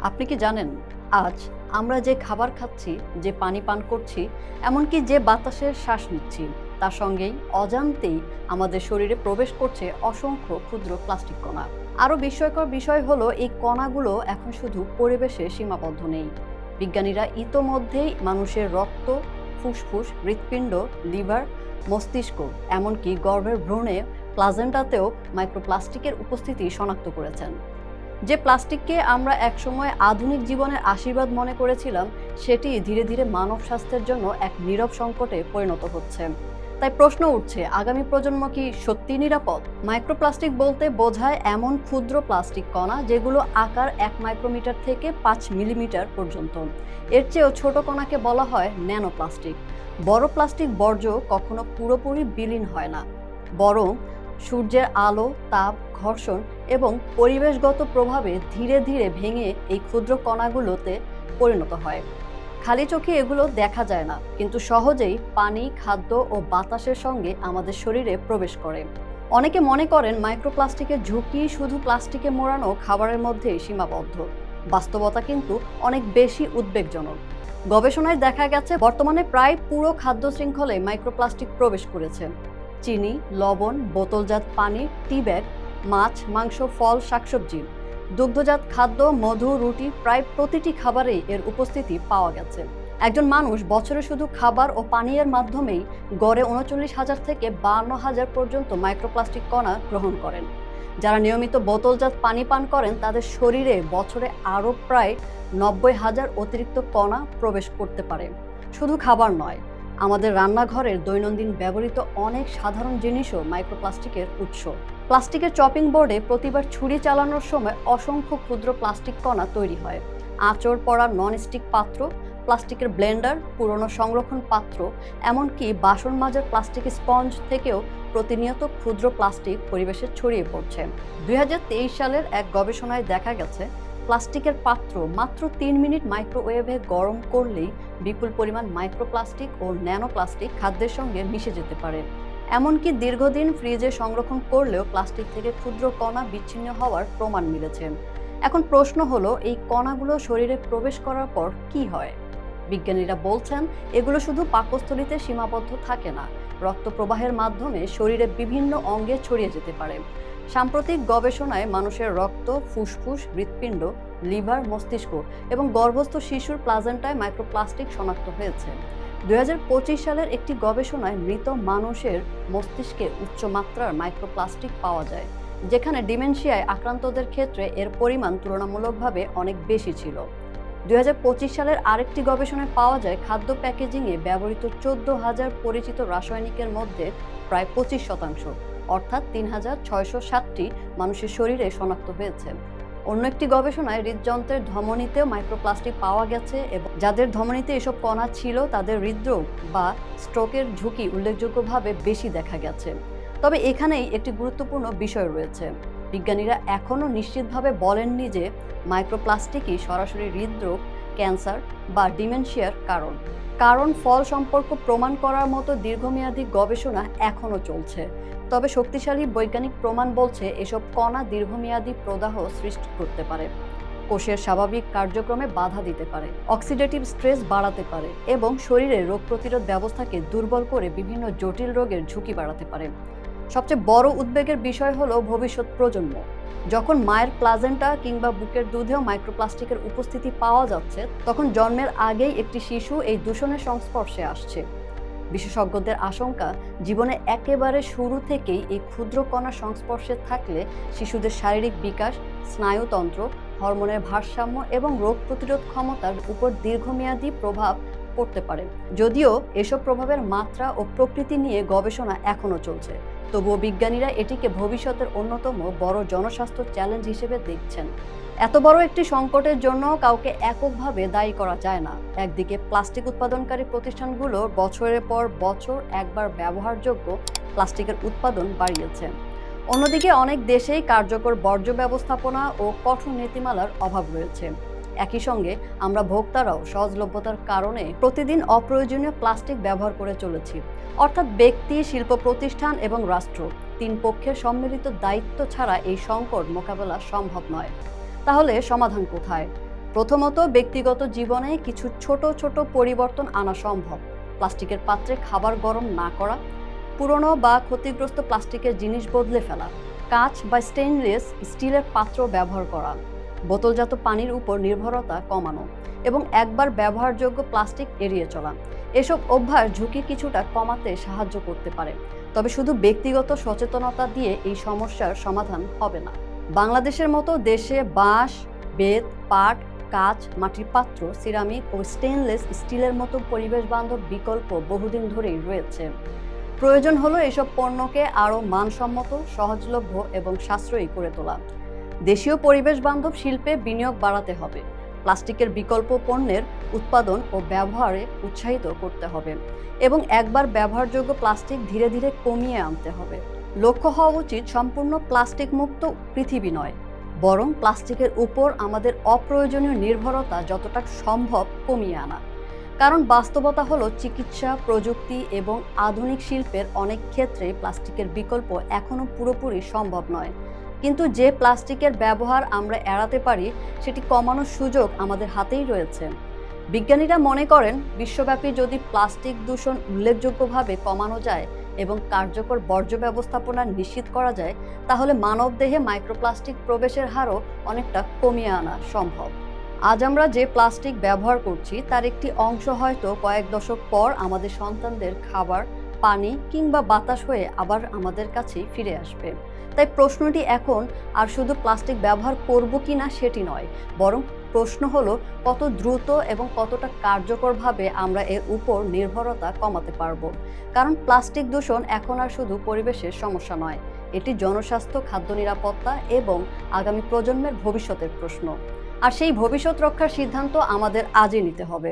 আপনি কি জানেন আজ আমরা যে খাবার খাচ্ছি, যে পানি পান করছি, এমনকি যে বাতাসের শ্বাস নিচ্ছি, তার সঙ্গেই অজান্তেই আমাদের শরীরে প্রবেশ করছে অসংখ্য ক্ষুদ্র প্লাস্টিক কণা। আরও বিস্ময়কর বিষয় হলো এই কণাগুলো এখন শুধু পরিবেশে সীমাবদ্ধ নেই। বিজ্ঞানীরা ইতোমধ্যেই মানুষের রক্ত, ফুসফুস, হৃৎপিণ্ড, লিভার, মস্তিষ্ক, এমনকি গর্ভের ভ্রূণে, প্লাজেন্টাতেও মাইক্রোপ্লাস্টিকের উপস্থিতি শনাক্ত করেছেন। যে প্লাস্টিককে আমরা একসময় আধুনিক জীবনের আশীর্বাদ মনে করেছিলাম, সেটি ধীরে ধীরে মানব স্বাস্থ্যের জন্য এক নীরব সংকটে পরিণত হচ্ছে। তাই প্রশ্ন উঠছে, আগামী প্রজন্ম কি সত্যি নিরাপদ? মাইক্রোপ্লাস্টিক বলতে বোঝায় এমন ক্ষুদ্র প্লাস্টিক কণা যেগুলো আকার 1 মাইক্রোমিটার থেকে 5 মিলিমিটার পর্যন্ত। এর চেয়েও ছোট কণাকে বলা হয় ন্যানোপ্লাস্টিক। বড় প্লাস্টিক বর্জ্য কখনো পুরোপুরি বিলীন হয় না, বরং সূর্যের আলো, তাপ, ঘর্ষণ এবং পরিবেশগত প্রভাবে ধীরে ধীরে ভেঙে এই ক্ষুদ্র কণাগুলোতে পরিণত হয়। খালি চোখে এগুলো দেখা যায় না, কিন্তু সহজেই পানি, খাদ্য ও বাতাসের সঙ্গে আমাদের শরীরে প্রবেশ করে। অনেকে মনে করেন মাইক্রোপ্লাস্টিকের ঝুঁকি শুধু প্লাস্টিকে মোড়ানো খাবারের মধ্যেই সীমাবদ্ধ। বাস্তবতা কিন্তু অনেক বেশি উদ্বেগজনক। গবেষণায় দেখা গেছে বর্তমানে প্রায় পুরো খাদ্য শৃঙ্খলে মাইক্রোপ্লাস্টিক প্রবেশ করেছে। চিনি, লবণ, বোতলজাত পানি, টি ব্যাগ, মাছ, মাংস, ফল, শাকসবজি, দুগ্ধজাত খাদ্য, মধু, রুটি, প্রায় প্রতিটি খাবারেই এর উপস্থিতি পাওয়া গেছে। একজন মানুষ বছরে শুধু খাবার ও পানীয়ের মাধ্যমেই গড়ে 39,000 থেকে 52,000 পর্যন্ত মাইক্রোপ্লাস্টিক কণা গ্রহণ করেন। যারা নিয়মিত বোতলজাত পানি পান করেন, তাদের শরীরে বছরে আরও প্রায় 90,000 অতিরিক্ত কণা প্রবেশ করতে পারে। শুধু খাবার নয়, আমাদের রান্নাঘরের দৈনন্দিন ব্যবহৃত অনেক সাধারণ জিনিসও মাইক্রোপ্লাস্টিকের উৎস। প্লাস্টিকের চপিং বোর্ডে প্রতিবার ছুরি চালানোর সময় অসংখ্য ক্ষুদ্র প্লাস্টিক কণা তৈরি হয়। আঁচড় পড়া ননস্টিক পাত্র, প্লাস্টিকের ব্লেন্ডার, পুরনো সংরক্ষণ পাত্র, এমনকি বাসন মাজার প্লাস্টিক স্পঞ্জ থেকেও প্রতিনিয়ত ক্ষুদ্র প্লাস্টিক পরিবেশে ছড়িয়ে পড়ছে। 2023 সালের এক গবেষণায় দেখা গেছে প্লাস্টিকের পাত্র মাত্র 3 মিনিট মাইক্রোওয়েভে গরম করলেই বিপুল পরিমাণ মাইক্রোপ্লাস্টিক ও ন্যানোপ্লাস্টিক খাদ্যের সঙ্গে মিশে যেতে পারে। এমনকি দীর্ঘদিন ফ্রিজে সংরক্ষণ করলেও প্লাস্টিক থেকে ক্ষুদ্র কণা বিচ্ছিন্ন হওয়ার প্রমাণ মিলেছে। এখন প্রশ্ন হলো, এই কণাগুলো শরীরে প্রবেশ করার পর কি হয়? বিজ্ঞানীরা বলছেন এগুলো শুধু পাকস্থলীতে সীমাবদ্ধ থাকে না, রক্ত প্রবাহের মাধ্যমে শরীরের বিভিন্ন অঙ্গে ছড়িয়ে যেতে পারে। সাম্প্রতিক গবেষণায় মানুষের রক্ত, ফুসফুস, হৃৎপিণ্ড, লিভার, মস্তিষ্ক এবং গর্ভস্থ শিশুর প্লাজেন্টায় মাইক্রোপ্লাস্টিক শনাক্ত হয়েছে। 2025 সালের একটি গবেষণায় মৃত মানুষের মস্তিষ্কে উচ্চমাত্রার মাইক্রোপ্লাস্টিক পাওয়া যায়, যেখানে ডিমেনশিয়ায় আক্রান্তদের ক্ষেত্রে এর পরিমাণ তুলনামূলকভাবে অনেক বেশি ছিল। 2025 সালের আরেকটি গবেষণায় পাওয়া যায় খাদ্য প্যাকেজিংয়ে ব্যবহৃত 14,000 পরিচিত রাসায়নিকের মধ্যে প্রায় 25%, অর্থাৎ 3,660টি মানুষের শরীরে শনাক্ত হয়েছে। অন্য একটি গবেষণায় হৃদযন্ত্রের ধমনীতেও মাইক্রোপ্লাস্টিক পাওয়া গেছে এবং যাদের ধমনীতে এসব কণা ছিল তাদের হৃদরোগ বা স্ট্রোকের ঝুঁকি উল্লেখযোগ্যভাবে বেশি দেখা গেছে। তবে এখানেই একটি গুরুত্বপূর্ণ বিষয় রয়েছে। বিজ্ঞানীরা এখনও নিশ্চিতভাবে বলেননি যে মাইক্রোপ্লাস্টিকই সরাসরি হৃদরোগ, ক্যান্সার বা ডিমেনশিয়ার কারণ ফল সম্পর্ক প্রমাণ করার মতো দীর্ঘমেয়াদী গবেষণা এখনও চলছে। তবে শক্তিশালী বৈজ্ঞানিক প্রমাণ বলছে এসব কণা দীর্ঘমেয়াদী প্রদাহ সৃষ্টি করতে পারে, কোষের স্বাভাবিক কার্যক্রমে বাধা দিতে পারে, অক্সিডেটিভ স্ট্রেস বাড়াতে পারে এবং শরীরের রোগ প্রতিরোধ ব্যবস্থাকে দুর্বল করে বিভিন্ন জটিল রোগের ঝুঁকি বাড়াতে পারে। সবচেয়ে বড় উদ্বেগের বিষয় হলো ভবিষ্যৎ প্রজন্ম। যখন মায়ের প্লাজেন্টা কিংবা বুকের দুধেও মাইক্রোপ্লাস্টিকের উপস্থিতি পাওয়া যাচ্ছে, তখন জন্মের আগেই একটি শিশু এই দূষণের সংস্পর্শে আসছে। বিশেষজ্ঞদের আশঙ্কা, জীবনে একেবারে শুরু থেকেই এই ক্ষুদ্র কণার সংস্পর্শে থাকলে শিশুদের শারীরিক বিকাশ, স্নায়ুতন্ত্র, হরমোনের ভারসাম্য এবং রোগ প্রতিরোধ ক্ষমতার উপর দীর্ঘমেয়াদী প্রভাব পড়তে পারে। যদিও এসব প্রভাবের মাত্রা ও প্রকৃতি নিয়ে গবেষণা এখনও চলছে, তবুও বিজ্ঞানীরা এটিকে ভবিষ্যতের অন্যতম বড় জনস্বাস্থ্য চ্যালেঞ্জ হিসেবে দেখছেন। এত বড় একটি সংকটের জন্য কাউকে এককভাবে দায়ী করা যায় না। একদিকে প্লাস্টিক উৎপাদনকারী প্রতিষ্ঠানগুলো বছরের পর বছর একবার ব্যবহারযোগ্য প্লাস্টিকের উৎপাদন বাড়িয়েছে, অন্যদিকে অনেক দেশেই কার্যকর বর্জ্য ব্যবস্থাপনা ও কঠোর নীতিমালার অভাব রয়েছে। একই সঙ্গে আমরা ভোক্তারাও সহজলভ্যতার কারণে প্রতিদিন অপ্রয়োজনীয় প্লাস্টিক ব্যবহার করে চলেছি। অর্থাৎ ব্যক্তি, শিল্প প্রতিষ্ঠান এবং রাষ্ট্র, তিন পক্ষের সম্মিলিত দায়িত্ব ছাড়া এই সংকট মোকাবেলা সম্ভব নয়। তাহলে সমাধান কোথায়? প্রথমত, ব্যক্তিগত জীবনে কিছু ছোট ছোট পরিবর্তন আনা সম্ভব। প্লাস্টিকের পাত্রে খাবার গরম না করা, পুরনো বা ক্ষতিগ্রস্ত প্লাস্টিকের জিনিস বদলে ফেলা, কাঁচ বা স্টেইনলেস স্টিলের পাত্র ব্যবহার করা, বোতলজাত পানির উপর নির্ভরতা কমানো এবং একবার ব্যবহারযোগ্য প্লাস্টিক এড়িয়ে চলা। এসব অভ্যাস ঝুঁকি কিছুটা কমাতে সাহায্য করতে পারে, তবে শুধু ব্যক্তিগত সচেতনতা দিয়ে এই সমস্যার সমাধান হবে না। বাংলাদেশের মতো দেশে বাঁশ, বেত, পাট, কাঁচ, মাটির পাত্র, সিরামিক ও স্টেইনলেস স্টিলের মতো পরিবেশ বান্ধব বিকল্প বহুদিন ধরেই রয়েছে। প্রয়োজন হলো এসব পণ্যকে আরও মানসম্মত, সহজলভ্য এবং সাশ্রয়ী করে তোলা। দেশীয় পরিবেশ বান্ধব শিল্পে বিনিয়োগ বাড়াতে হবে। প্লাস্টিকের বিকল্প পণ্যের উৎপাদন ও ব্যবহারে উৎসাহিত করতে হবে এবং একবার ব্যবহারযোগ্য প্লাস্টিক ধীরে ধীরে কমিয়ে আনতে হবে। লক্ষ্য হওয়া উচিত সম্পূর্ণ প্লাস্টিক মুক্ত পৃথিবী নয়, বরং প্লাস্টিকের উপর আমাদের অপ্রয়োজনীয় নির্ভরতা যতটা সম্ভব কমিয়ে আনা। কারণ বাস্তবতা হলো, চিকিৎসা, প্রযুক্তি এবং আধুনিক শিল্পের অনেক ক্ষেত্রে প্লাস্টিকের বিকল্প এখনও পুরোপুরি সম্ভব নয়। কিন্তু যে প্লাস্টিকের ব্যবহার আমরা এড়াতে পারি, সেটি কমানোর সুযোগ আমাদের হাতেই রয়েছে। বিজ্ঞানীরা মনে করেন, বিশ্বব্যাপী যদি প্লাস্টিক দূষণ উল্লেখযোগ্যভাবে কমানো যায় এবং কার্যকর বর্জ্য ব্যবস্থাপনা নিশ্চিত করা যায়, তাহলে মানবদেহে মাইক্রোপ্লাস্টিক প্রবেশের হারও অনেকটা কমিয়ে আনা সম্ভব। আজ আমরা যে প্লাস্টিক ব্যবহার করছি তার একটি অংশ হয়তো কয়েক দশক পর আমাদের সন্তানদের খাবার, পানি কিংবা বাতাস হয়ে আবার আমাদের কাছেই ফিরে আসবে। তাই প্রশ্নটি এখন আর শুধু প্লাস্টিক ব্যবহার করব কি না সেটি নয়, বরং প্রশ্ন হলো কত দ্রুত এবং কতটা কার্যকরভাবে আমরা এর উপর নির্ভরতা কমাতে পারব। কারণ প্লাস্টিক দূষণ এখন আর শুধু পরিবেশের সমস্যা নয়, এটি জনস্বাস্থ্য, খাদ্য নিরাপত্তা এবং আগামী প্রজন্মের ভবিষ্যতের প্রশ্ন। আর সেই ভবিষ্যৎ রক্ষার সিদ্ধান্ত আমাদের আজই নিতে হবে।